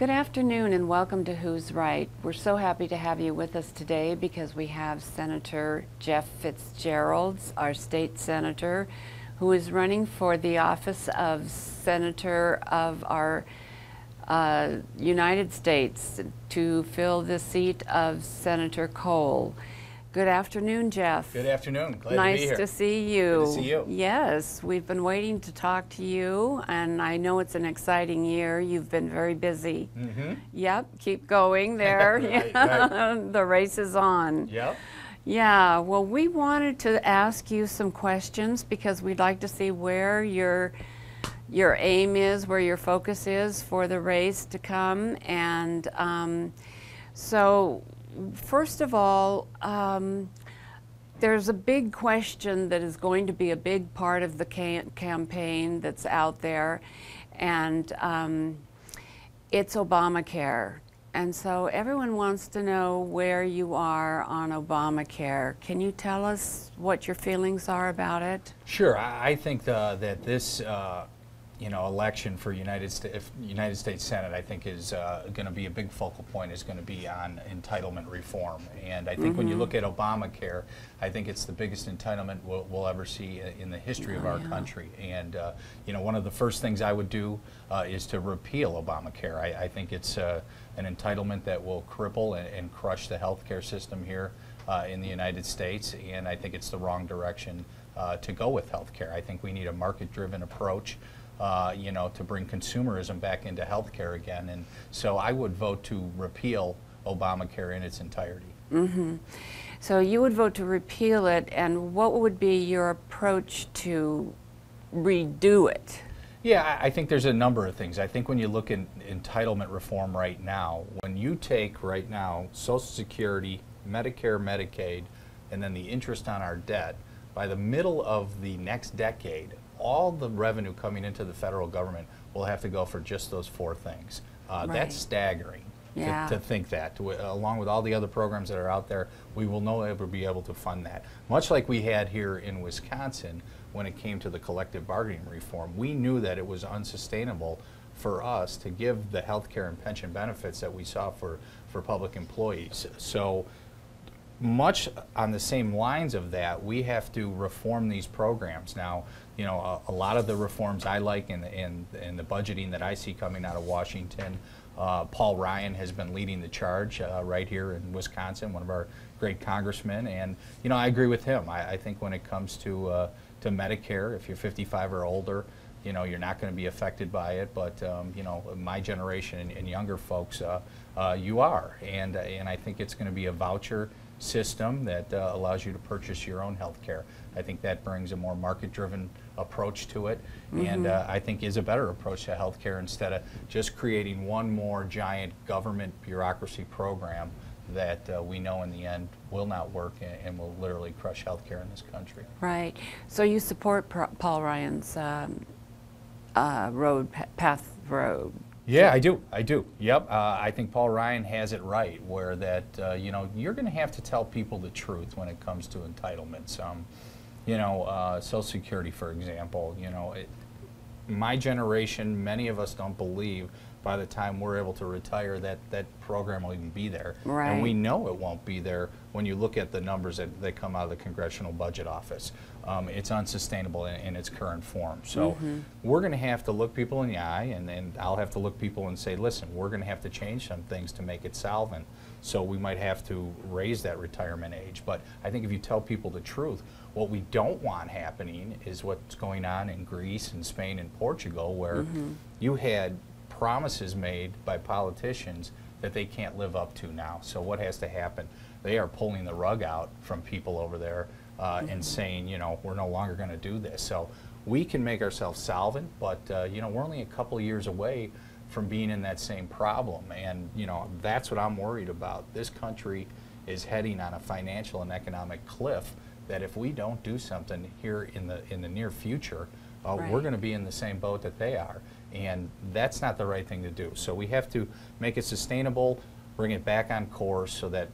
Good afternoon and welcome to Who's Right. We're so happy to have you with us today because we have Senator Jeff Fitzgerald, our state senator, who is running for the office of Senator of our United States to fill the seat of Senator Kohl. Good afternoon, Jeff. Good afternoon. Glad to be here. Nice to see you. Good to see you. Yes, we've been waiting to talk to you, and I know it's an exciting year. You've been very busy. Mm-hmm. Yep, keep going there. Right. The race is on. Yep. Yeah, well, we wanted to ask you some questions because we'd like to see where your aim is, where your focus is for the race to come. And so first of all, there's a big question that is going to be a big part of the campaign that's out there, and it's Obamacare. And so everyone wants to know where you are on Obamacare. Can you tell us what your feelings are about it? Sure. I think that this election for United States Senate, I think, is going to be a big focal point, is going to be on entitlement reform. And I think when you look at Obamacare, I think it's the biggest entitlement we'll ever see in the history of our country. And one of the first things I would do is to repeal Obamacare. I think it's an entitlement that will cripple and crush the healthcare system here in the United States, and I think it's the wrong direction to go with healthcare. I think we need a market-driven approach to bring consumerism back into healthcare again. And so I would vote to repeal Obamacare in its entirety. Mm-hmm. So you would vote to repeal it, and what would be your approach to redo it? Yeah, I think there's a number of things. I think when you look at entitlement reform right now, when you take right now Social Security, Medicare, Medicaid, and then the interest on our debt, by the middle of the next decade, all the revenue coming into the federal government will have to go for just those four things. Right. That's staggering to think that. Along with all the other programs that are out there, we will no longer be able to fund that. Much like we had here in Wisconsin when it came to the collective bargaining reform, we knew that it was unsustainable for us to give the health care and pension benefits that we saw for public employees. So much on the same lines of that, we have to reform these programs. Now, a lot of the reforms I like in the budgeting that I see coming out of Washington, Paul Ryan has been leading the charge right here in Wisconsin, one of our great congressmen, and I agree with him. I think when it comes to Medicare, if you're 55 or older, you're not going to be affected by it, but my generation and younger folks, you are, and I think it's going to be a voucher system that allows you to purchase your own health care. I think that brings a more market-driven approach to it, and I think is a better approach to health care instead of just creating one more giant government bureaucracy program that we know in the end will not work and will literally crush health care in this country. Right. So you support Paul Ryan's path road? Yeah, I do. Yep. I think Paul Ryan has it right, where that, you're going to have to tell people the truth when it comes to entitlements. Social Security, for example, my generation, many of us don't believe by the time we're able to retire that program will even be there. Right. And we know it won't be there when you look at the numbers that come out of the Congressional Budget Office. It's unsustainable in its current form. So we're going to have to look people in the eye, and I'll have to look people and say, listen, we're going to have to change some things to make it solvent. So we might have to raise that retirement age. But I think if you tell people the truth, what we don't want happening is what's going on in Greece and Spain and Portugal, where you had promises made by politicians that they can't live up to now. So what has to happen? They are pulling the rug out from people over there and saying, we're no longer going to do this. So we can make ourselves solvent, but we're only a couple of years away from being in that same problem. And that's what I'm worried about. This country is heading on a financial and economic cliff that if we don't do something here in the near future, we're going to be in the same boat that they are. And that's not the right thing to do. So we have to make it sustainable, bring it back on course so that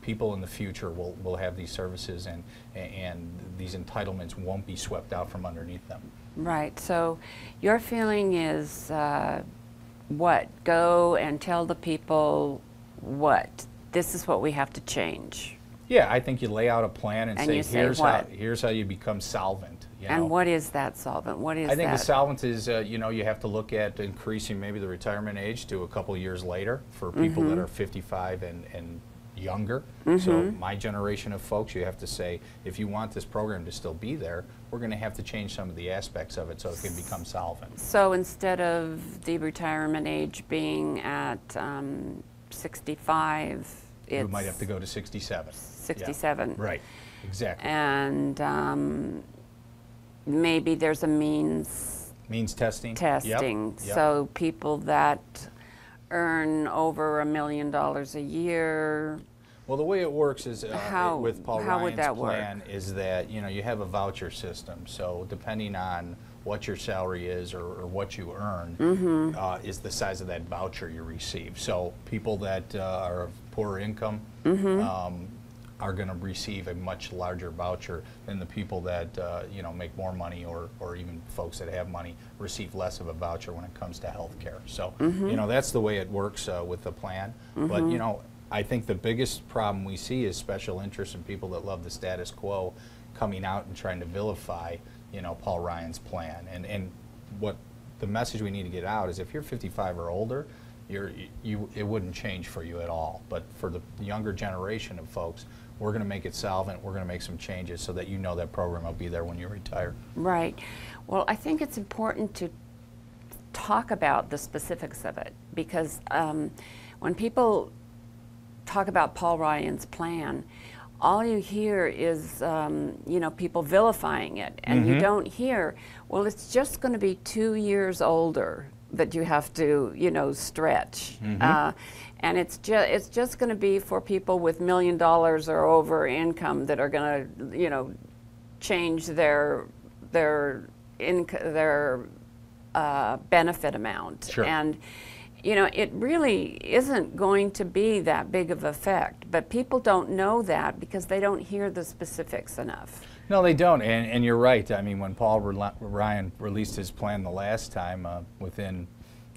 people in the future will have these services and these entitlements won't be swept out from underneath them. Right. So your feeling is what? Go and tell the people what? This is what we have to change. Yeah, I think you lay out a plan and say, here's how you become solvent. You know? And what is that solvent? What is that? I think the solvent is, you know, you have to look at increasing maybe the retirement age to a couple years later for people that are 55 and younger. So my generation of folks, you have to say, if you want this program to still be there, we're going to have to change some of the aspects of it so it can become solvent. So instead of the retirement age being at 65, you might have to go to 67. 67. Yeah. Right, exactly. And maybe there's a means testing. Testing. Yep. So people that earn over $1 million a year. Well, the way it works is with Paul Ryan's plan work? is that, you know, you have a voucher system. So depending on what your salary is or what you earn is the size of that voucher you receive. So people that are of poorer income are going to receive a much larger voucher than the people that you know, make more money, or even folks that have money receive less of a voucher when it comes to health care. So you know, that's the way it works with the plan. But you know, I think the biggest problem we see is special interests and people that love the status quo coming out and trying to vilify, you know, Paul Ryan's plan. And what the message we need to get out is, if you're 55 or older, it wouldn't change for you at all. But for the younger generation of folks, we're going to make it solvent. We're going to make some changes so that you know that program will be there when you retire. Right. Well, I think it's important to talk about the specifics of it, because when people talk about Paul Ryan's plan, all you hear is, you know, people vilifying it, and you don't hear, well, it's just going to be 2 years older that you have to, you know, stretch. And it's just going to be for people with $1 million or over income that are going to, you know, change their benefit amount. Sure. And you know, it really isn't going to be that big of an effect, but people don't know that because they don't hear the specifics enough. No, they don't, and you're right. I mean, when Paul Ryan released his plan the last time, within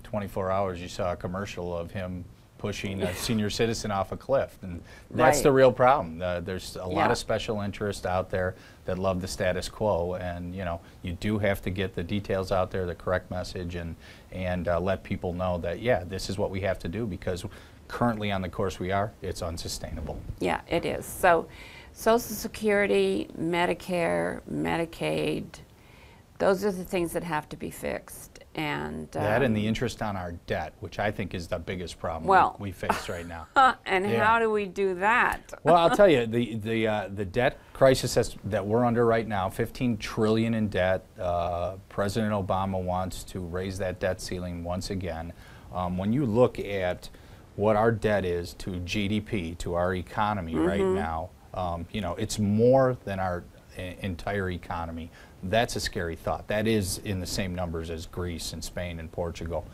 24 hours you saw a commercial of him pushing a senior citizen off a cliff, and that's the real problem. There's a lot of special interest out there that love the status quo, and you know, you do have to get the details out there, the correct message, and let people know that, yeah, this is what we have to do, because currently on the course we are, it's unsustainable. Yeah, it is. So Social Security, Medicare, Medicaid, those are the things that have to be fixed. And that and the interest on our debt, which I think is the biggest problem we face right now. And how do we do that? Well, I'll tell you, the debt crisis that we're under right now, $15 trillion in debt. President Obama wants to raise that debt ceiling once again. When you look at what our debt is to GDP, to our economy right now, you know, it's more than our entire economy. That's a scary thought. That is in the same numbers as Greece and Spain and Portugal.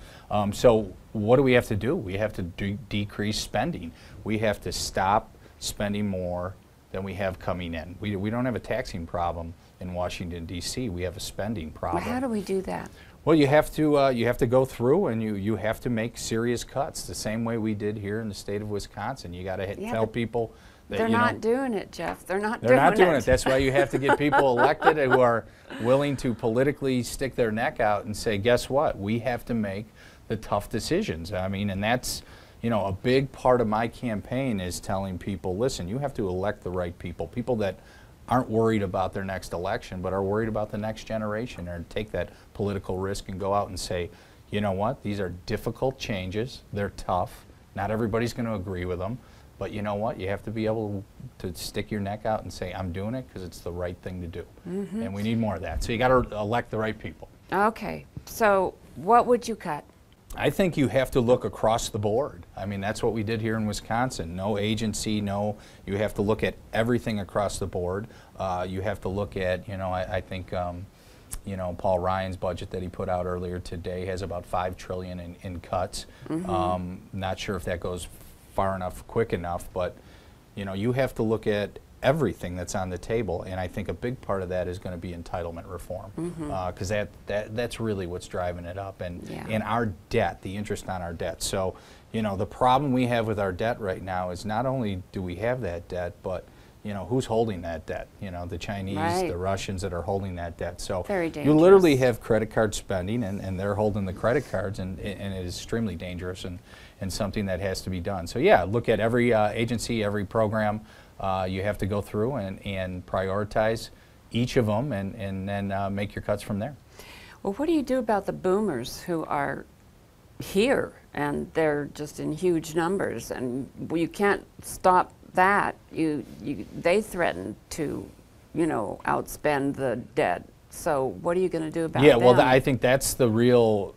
So what do we have to do? We have to decrease spending. We have to stop spending more than we have coming in. We don't have a taxing problem in Washington, D.C. We have a spending problem. Well, how do we do that? Well, you have to go through and you have to make serious cuts, the same way we did here in the state of Wisconsin. You got to tell people that, they're not doing it, Jeff. They're not doing it. That's why you have to get people elected who are willing to politically stick their neck out and say, guess what? We have to make the tough decisions. I mean, and that's, you know, a big part of my campaign is telling people, listen, you have to elect the right people, people that aren't worried about their next election, but are worried about the next generation, or take that political risk and go out and say, you know what, these are difficult changes, they're tough, not everybody's going to agree with them, but you know what, you have to be able to stick your neck out and say, I'm doing it because it's the right thing to do. And we need more of that. So you got to elect the right people. Okay, so what would you cut? I think you have to look across the board. I mean, that's what we did here in Wisconsin. No agency, you have to look at everything across the board. You have to look at, you know, I think, you know, Paul Ryan's budget that he put out earlier today has about $5 trillion in cuts. Not sure if that goes far enough, quick enough, but, you know, you have to look at everything that's on the table, and I think a big part of that is going to be entitlement reform, because that's really what's driving it up, and our debt, the interest on our debt. So, you know, the problem we have with our debt right now is not only do we have that debt, but you know, who's holding that debt? You know, the Chinese, the Russians that are holding that debt. So you literally have credit card spending, and they're holding the credit cards, and it is extremely dangerous and something that has to be done. So yeah, look at every agency, every program. You have to go through and prioritize each of them, and then make your cuts from there. Well, what do you do about the boomers who are here, and they're just in huge numbers, and you can't stop that? They threaten to, you know, outspend the debt. So what are you going to do about that? Yeah, well, I think that's the real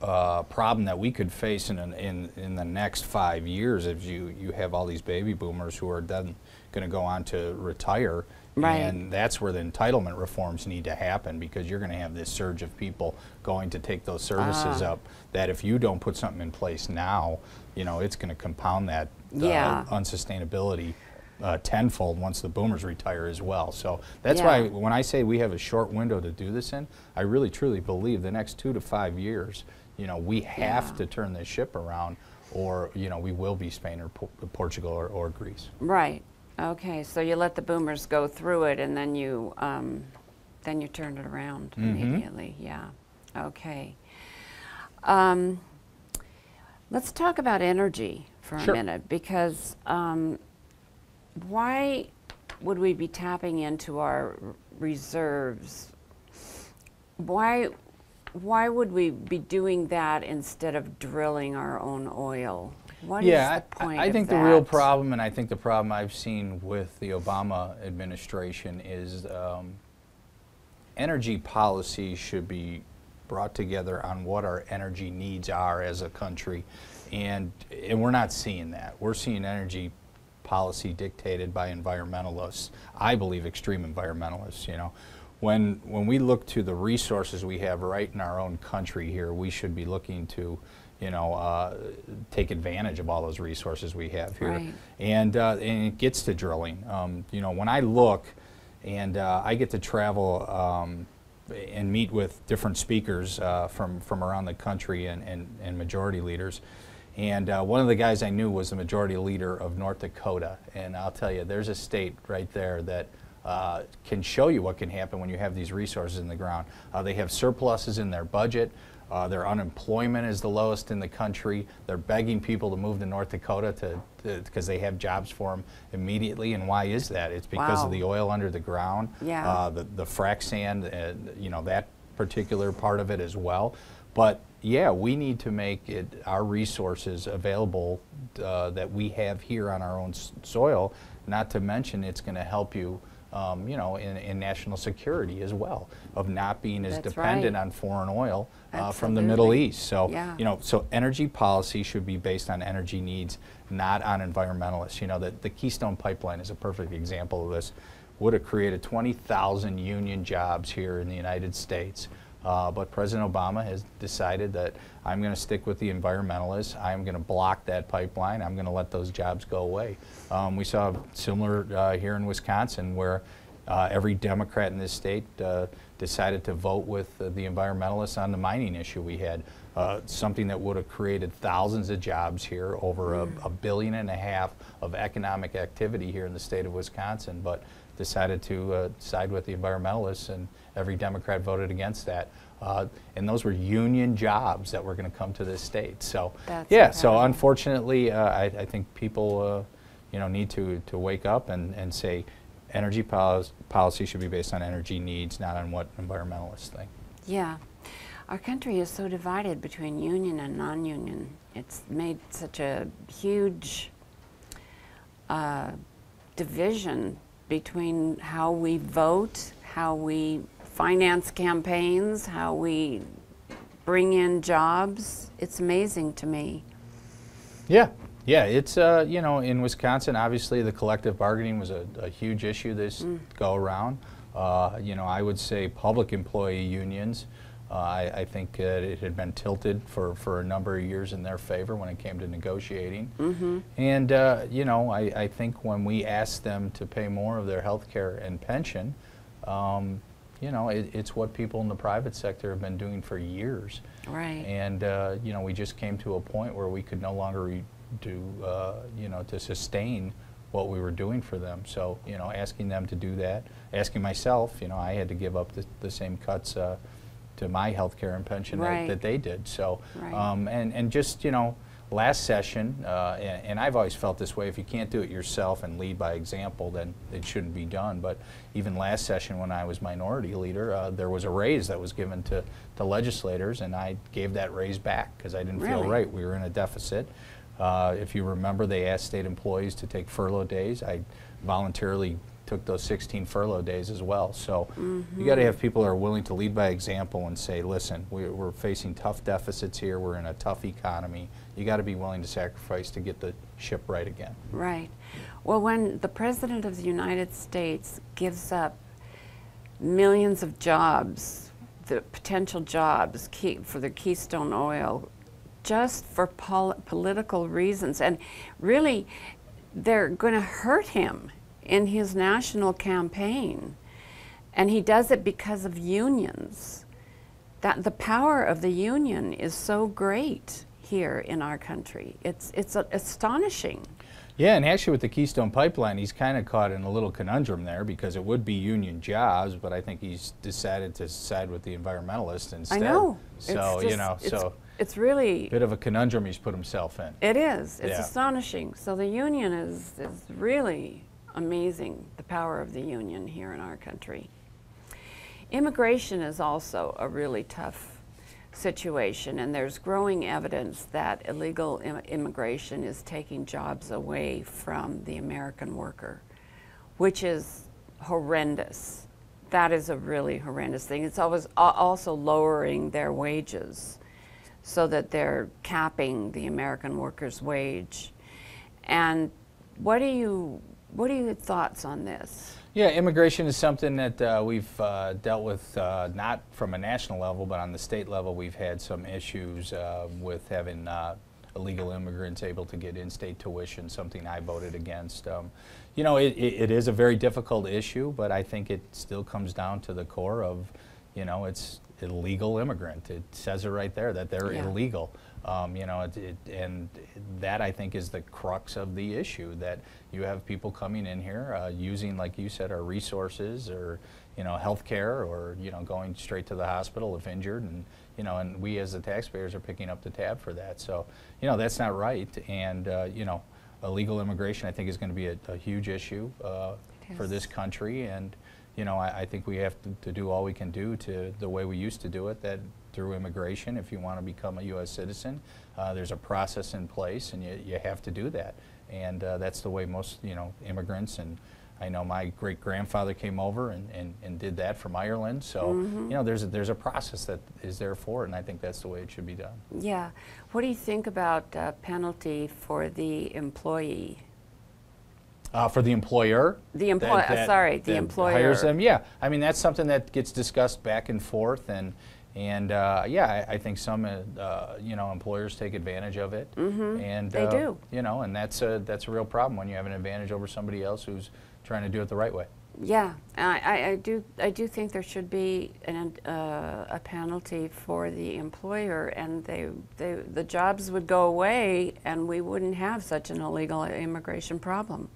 problem that we could face in the next 5 years, if you have all these baby boomers who are then going to go on to retire. And that's where the entitlement reforms need to happen, because you're going to have this surge of people going to take those services up, that if you don't put something in place now, you know, it's going to compound that unsustainability tenfold once the boomers retire as well. So that's why when I say we have a short window to do this in, I really truly believe the next 2 to 5 years, you know, we have to turn this ship around, or, you know, we will be Spain or Portugal or Greece. Right. Okay, so you let the boomers go through it, and then you turn it around immediately. Yeah. Okay. Let's talk about energy for a minute, because why would we be tapping into our reserves? Why would we be doing that instead of drilling our own oil? What is the point I think of that? the real problem, and I think the problem I've seen with the Obama administration, is energy policy should be brought together on what our energy needs are as a country, and we're not seeing that. We're seeing energy policy dictated by environmentalists. I believe extreme environmentalists. You know, when we look to the resources we have right in our own country here, we should be looking to, you know, take advantage of all those resources we have here. And it gets to drilling. You know, when I look, and I get to travel and meet with different speakers from around the country and majority leaders. And one of the guys I knew was the majority leader of North Dakota. And I'll tell you, there's a state right there that can show you what can happen when you have these resources in the ground. They have surpluses in their budget. Their unemployment is the lowest in the country. They're begging people to move to North Dakota because they have jobs for them immediately. And why is that? It's because of the oil under the ground, the frac sand, you know, that particular part of it as well. But yeah, we need to make our resources available that we have here on our own soil. Not to mention, it's going to help you, you know, in national security as well, of not being as dependent on foreign oil from the Middle East. So, you know, so energy policy should be based on energy needs, not on environmentalists. You know, the Keystone Pipeline is a perfect example of this. Would have created 20,000 union jobs here in the United States. But President Obama has decided that I'm going to stick with the environmentalists. I'm going to block that pipeline. I'm going to let those jobs go away. We saw similar here in Wisconsin, where every Democrat in this state decided to vote with the environmentalists on the mining issue we had. Something that would have created thousands of jobs here, over $1.5 billion of economic activity here in the state of Wisconsin, but decided to side with the environmentalists, and every Democrat voted against that. And those were union jobs that were going to come to this state. So so unfortunately, I think people you know, need to wake up and say energy policy should be based on energy needs, not on what environmentalists think. Yeah. Our country is so divided between union and non-union. It's made such a huge division between how we vote, how we finance campaigns, how we bring in jobs. It's amazing to me. Yeah, it's, you know, in Wisconsin, obviously the collective bargaining was a huge issue this go around. You know, I would say public employee unions I think it had been tilted for a number of years in their favor when it came to negotiating. And, you know, I think when we asked them to pay more of their health care and pension, you know, it's what people in the private sector have been doing for years. Right. And, you know, we just came to a point where we could no longer do, you know, to sustain what we were doing for them. So, you know, asking them to do that, asking myself, you know, I had to give up the same cuts to my health care and pension that they did. So, and just, you know, last session, and I've always felt this way, if you can't do it yourself and lead by example, then it shouldn't be done. But even last session when I was minority leader, there was a raise that was given to legislators, and I gave that raise back because I didn't feel right. We were in a deficit. If you remember, they asked state employees to take furlough days. I voluntarily took those 16 furlough days as well. So you got to have people that are willing to lead by example and say, listen, we're facing tough deficits here. We're in a tough economy. You got to be willing to sacrifice to get the ship right again. Right. Well, when the President of the United States gives up millions of jobs, the potential jobs for the Keystone Oil, just for political reasons, and really they're going to hurt him in his national campaign, and he does it because of unions. That the power of the union is so great here in our country. It's astonishing. Yeah, and actually with the Keystone Pipeline, he's kind of caught in a little conundrum there because it would be union jobs, but I think he's decided to side with the environmentalists instead. I know. So, you know, it's really a bit of a conundrum he's put himself in. It is. It's astonishing. So the union is really amazing, the power of the union here in our country. Immigration is also a really tough situation, and there's growing evidence that illegal immigration is taking jobs away from the American worker, which is horrendous. That is a really horrendous thing. It's always also lowering their wages so that they're capping the American worker's wage. And what are your thoughts on this? Yeah, immigration is something that we've dealt with not from a national level, but on the state level we've had some issues with having illegal immigrants able to get in-state tuition, something I voted against. You know, it is a very difficult issue, but I think it still comes down to the core of, you know, it's illegal immigrant. It says it right there that they're illegal. You know, and that I think is the crux of the issue, that you have people coming in here using, like you said, our resources, or, you know, health care, or, you know, going straight to the hospital if injured, and, you know, and we as the taxpayers are picking up the tab for that. So, you know, that's not right. And, you know, illegal immigration I think is going to be a huge issue for this country. And, you know, I think we have to do all we can do to the way we used to do it, that through immigration, if you want to become a U.S. citizen, there's a process in place, and you have to do that. And that's the way most, you know, immigrants, and I know my great-grandfather came over and did that from Ireland. So, you know, there's a process that is there for it, and I think that's the way it should be done. Yeah. What do you think about penalty for the employee? For the employer? The employer, sorry, the employer. Hires them, yeah. I mean, that's something that gets discussed back and forth, and yeah, I think some, you know, employers take advantage of it. And they do. You know, and that's a real problem when you have an advantage over somebody else who's trying to do it the right way. Yeah, I do think there should be a penalty for the employer, and the jobs would go away, and we wouldn't have such an illegal immigration problem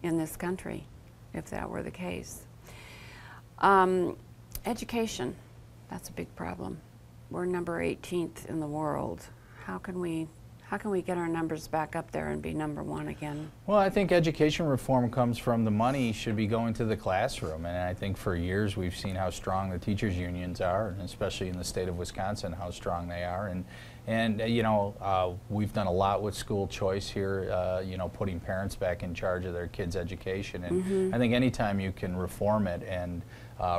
in this country, if that were the case. Education, that's a big problem. We're number 18th in the world. How can we get our numbers back up there and be number 1 again? Well, I think education reform comes from the money should be going to the classroom, and I think for years we've seen how strong the teachers' unions are, and especially in the state of Wisconsin, how strong they are. And you know, we've done a lot with school choice here, you know, putting parents back in charge of their kids' education. And I think anytime you can reform it and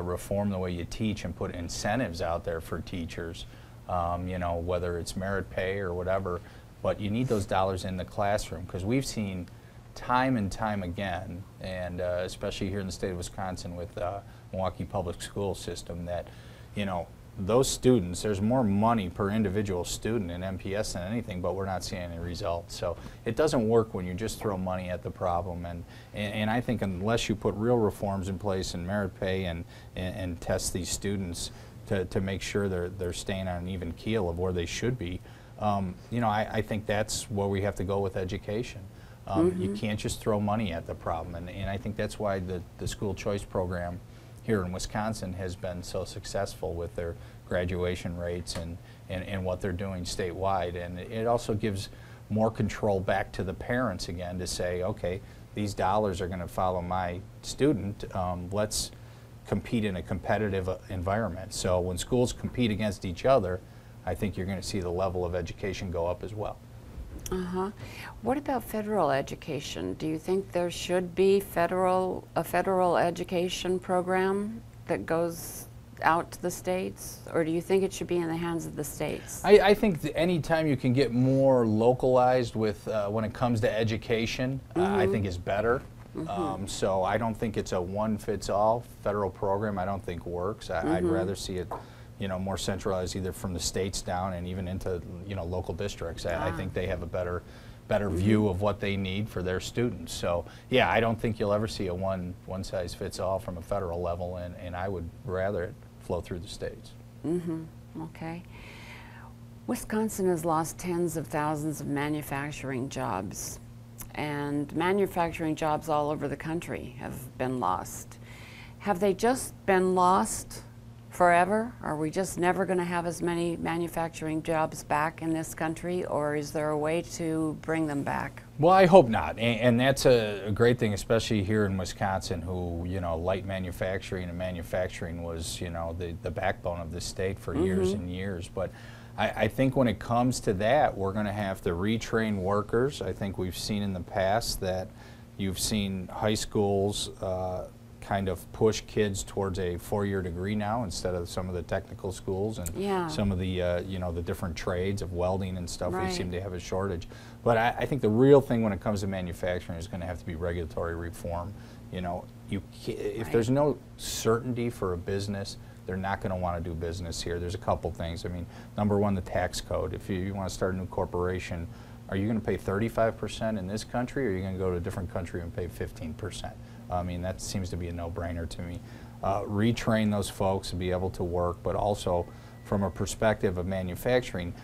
reform the way you teach and put incentives out there for teachers, you know, whether it's merit pay or whatever, but you need those dollars in the classroom, because we've seen time and time again, and especially here in the state of Wisconsin with Milwaukee public school system, that, you know, those students, there's more money per individual student in MPS than anything, but we're not seeing any results. So it doesn't work when you just throw money at the problem. And I think unless you put real reforms in place in merit pay and test these students to make sure they're staying on an even keel of where they should be, you know, I think that's where we have to go with education. You can't just throw money at the problem. And I think that's why the school choice program here in Wisconsin has been so successful with their graduation rates and what they're doing statewide. And it also gives more control back to the parents again to say, okay, these dollars are going to follow my student. Let's compete in a competitive environment. So when schools compete against each other, I think you're going to see the level of education go up as well. What about federal education? Do you think there should be a federal education program that goes out to the states, or do you think it should be in the hands of the states? I think that any time you can get more localized with when it comes to education, I think is better. So I don't think it's a one-fits-all federal program. I don't think works. I'd rather see it, you know, more centralized either from the states down and even into, you know, local districts. I think they have a better view of what they need for their students. So yeah, I don't think you'll ever see a one-size-fits-all from a federal level, and I would rather it flow through the states. Okay. Wisconsin has lost tens of thousands of manufacturing jobs, and manufacturing jobs all over the country have been lost. Have they just been lost forever? Are we just never going to have as many manufacturing jobs back in this country, or is there a way to bring them back? Well, I hope not, and that's a great thing, especially here in Wisconsin, who, you know, light manufacturing and manufacturing was, you know, the backbone of this state for years and years. But I think when it comes to that, we're going to have to retrain workers. I think we've seen in the past that you've seen high schools kind of push kids towards a four-year degree now instead of some of the technical schools and some of the you know, the different trades of welding and stuff. We seem to have a shortage. But I think the real thing when it comes to manufacturing is going to have to be regulatory reform. You know, if there's no certainty for a business, they're not going to want to do business here. There's a couple things. I mean, number one, the tax code. If you want to start a new corporation, are you going to pay 35% in this country, or are you going to go to a different country and pay 15%? I mean, that seems to be a no-brainer to me. Retrain those folks to be able to work, but also from a perspective of manufacturing,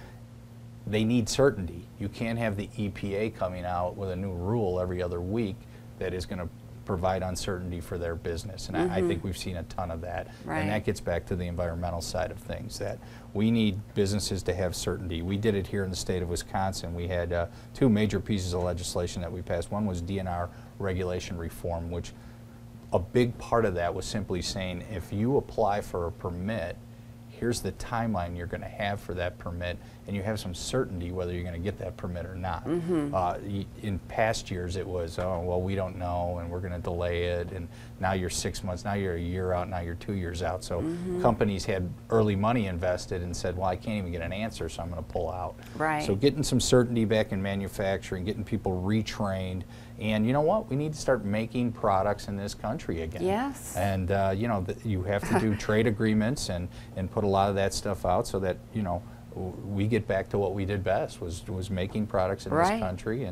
they need certainty. You can't have the EPA coming out with a new rule every other week that is going to provide uncertainty for their business. And I think we've seen a ton of that. And that gets back to the environmental side of things, that we need businesses to have certainty. We did it here in the state of Wisconsin. We had two major pieces of legislation that we passed. One was DNR regulation reform, which a big part of that was simply saying, if you apply for a permit, here's the timeline you're going to have for that permit, and you have some certainty whether you're going to get that permit or not. In past years it was, oh, well, we don't know, and we're going to delay it, and now you're 6 months, now you're a year out, now you're 2 years out. So companies had early money invested and said, well, I can't even get an answer, so I'm going to pull out. So getting some certainty back in manufacturing, getting people retrained, and you know what? We need to start making products in this country again. And you know, you have to do trade agreements and put a lot of that stuff out so that, you know, we get back to what we did best, was making products in this country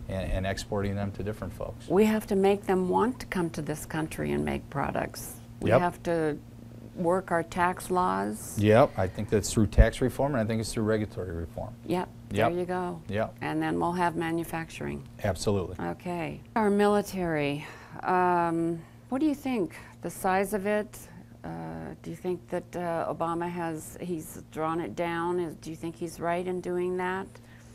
and exporting them to different folks. We have to make them want to come to this country and make products. We have to work our tax laws. I think that's through tax reform, and I think it's through regulatory reform. There you go. And then we'll have manufacturing. Absolutely. Okay. Our military, what do you think? The size of it? Do you think that Obama he's drawn it down? Do you think he's right in doing that?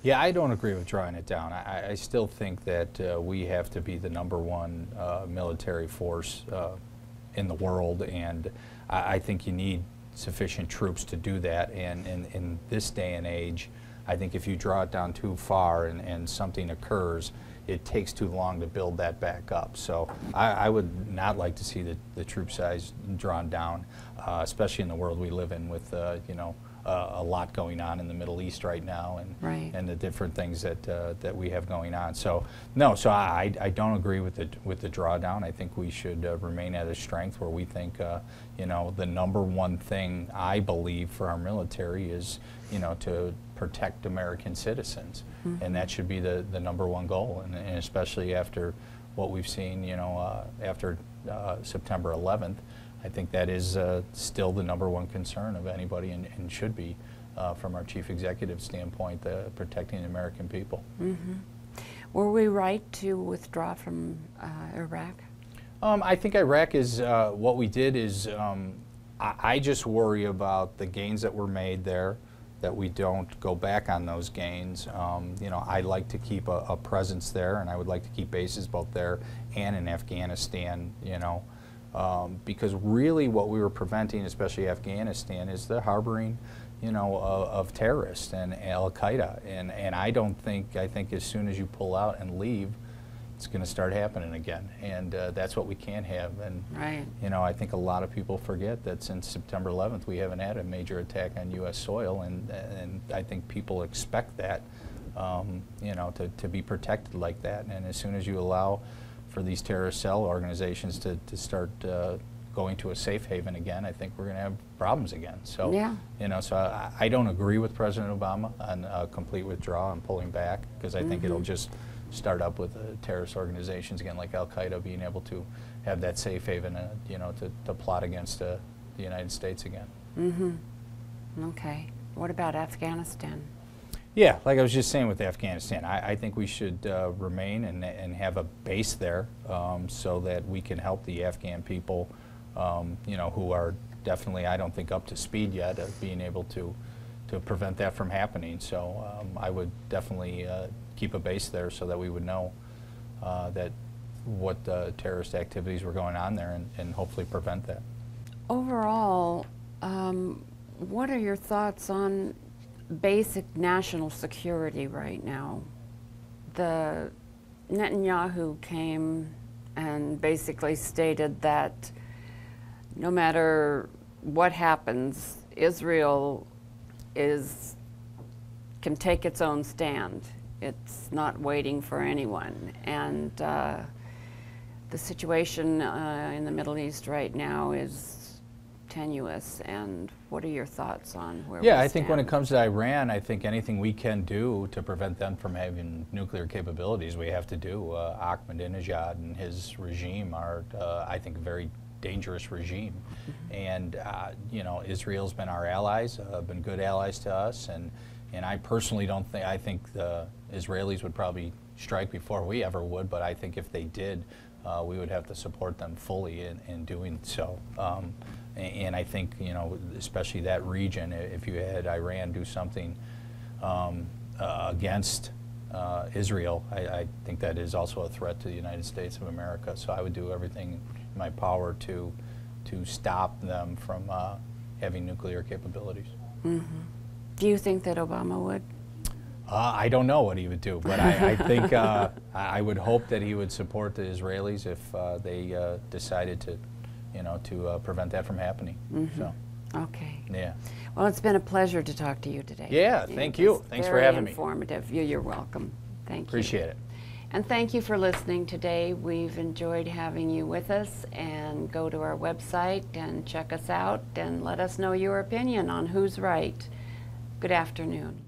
Yeah, I don't agree with drawing it down. I still think that we have to be the #1 military force in the world, and I think you need sufficient troops to do that. And in this day and age, I think if you draw it down too far and something occurs, it takes too long to build that back up. So I would not like to see the troop size drawn down, especially in the world we live in with you know, a lot going on in the Middle East right now, and right. and the different things that that we have going on. So no, so I don't agree with the drawdown. I think we should remain at a strength where we think you know, the number one thing I believe for our military is, you know, to protect American citizens, and that should be the number one goal, and especially after what we've seen, you know, after September 11th. I think that is still the number one concern of anybody, and should be from our chief executive standpoint, protecting the American people. Were we right to withdraw from Iraq? I think Iraq is, what we did is, I just worry about the gains that were made there, that we don't go back on those gains. You know, I like to keep a presence there, and I would like to keep bases both there and in Afghanistan, you know. Because really what we were preventing, especially Afghanistan, is the harboring, you know, of terrorists and Al-Qaeda. And I think as soon as you pull out and leave, it's going to start happening again. And that's what we can't have. And, right. you know, I think a lot of people forget that since September 11th, we haven't had a major attack on U.S. soil. And I think people expect that, you know, to be protected like that. And as soon as you allow for these terrorist cell organizations to start going to a safe haven again, I think we're going to have problems again. So, yeah. you know, so I don't agree with President Obama on a complete withdrawal and pulling back, because I think it'll just start up with terrorist organizations again, like Al-Qaeda, being able to have that safe haven, you know, to plot against the United States again. Okay. What about Afghanistan? Yeah, like I was just saying with Afghanistan, I think we should remain and have a base there, so that we can help the Afghan people, you know, who are definitely, I don't think, up to speed yet of being able to prevent that from happening. So I would definitely keep a base there so that we would know that what terrorist activities were going on there, and hopefully prevent that. Overall, what are your thoughts on basic national security right now? The Netanyahu came and basically stated that no matter what happens, Israel can take its own stand. It's not waiting for anyone. And the situation in the Middle East right now is tenuous, and what are your thoughts on where we stand? I think when it comes to Iran, I think anything we can do to prevent them from having nuclear capabilities, we have to do. Ahmadinejad and his regime are, I think, a very dangerous regime. And, you know, Israel's been our allies, been good allies to us, and I personally don't think, I think the Israelis would probably strike before we ever would, but I think if they did, we would have to support them fully in doing so. And I think, you know, especially that region, if you had Iran do something against Israel, I think that is also a threat to the United States of America. So I would do everything in my power to stop them from having nuclear capabilities. Do you think that Obama would? I don't know what he would do, but I think I would hope that he would support the Israelis if they decided to, you know, to prevent that from happening. So. Okay. Yeah. Well, it's been a pleasure to talk to you today. Yeah, thank you. Thanks for having me. Very informative. You're welcome. Thank you. Appreciate it. And thank you for listening today. We've enjoyed having you with us, and go to our website and check us out and let us know your opinion on who's right. Good afternoon.